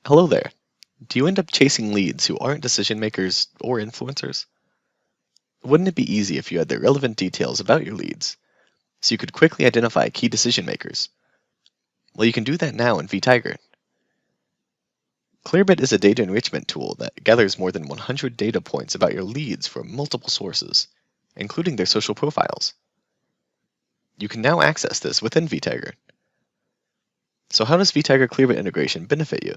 Hello there. Do you end up chasing leads who aren't decision makers or influencers? Wouldn't it be easy if you had the relevant details about your leads so you could quickly identify key decision makers? Well, you can do that now in Vtiger. Clearbit is a data enrichment tool that gathers more than 100 data points about your leads from multiple sources, including their social profiles. You can now access this within Vtiger. So how does Vtiger Clearbit integration benefit you?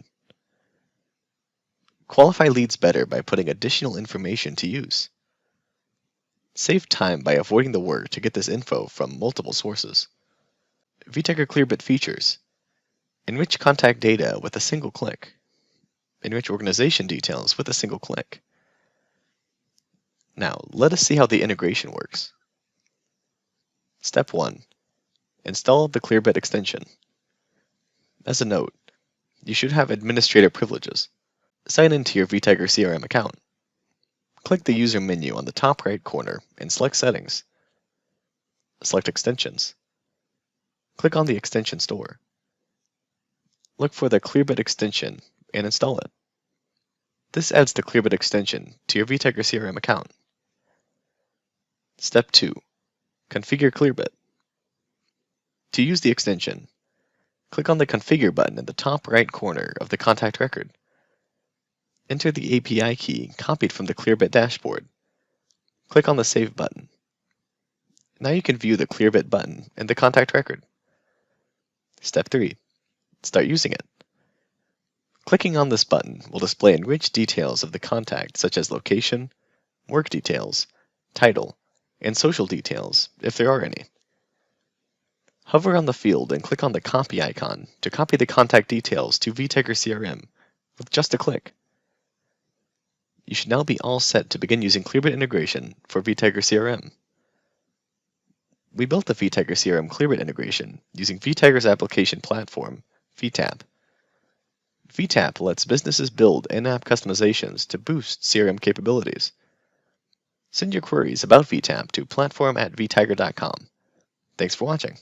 Qualify leads better by putting additional information to use. Save time by avoiding the work to get this info from multiple sources. Vtiger Clearbit features: enrich contact data with a single click. Enrich organization details with a single click. Now, let us see how the integration works. Step 1. Install the Clearbit extension. As a note, you should have administrator privileges. Sign into your Vtiger CRM account. Click the user menu on the top right corner and select Settings. Select Extensions. Click on the extension store. Look for the Clearbit extension and install it. This adds the Clearbit extension to your Vtiger CRM account. Step 2. Configure Clearbit. To use the extension, click on the Configure button in the top right corner of the contact record. Enter the API key copied from the Clearbit dashboard. Click on the Save button. Now you can view the Clearbit button in the contact record. Step 3. Start using it. Clicking on this button will display enriched details of the contact, such as location, work details, title, and social details, if there are any. Hover on the field and click on the copy icon to copy the contact details to Vtiger CRM with just a click. You should now be all set to begin using Clearbit integration for Vtiger CRM. We built the Vtiger CRM Clearbit integration using Vtiger's application platform, VTAP. VTAP lets businesses build in-app customizations to boost CRM capabilities. Send your queries about VTAP to platform@vtiger.com. Thanks for watching.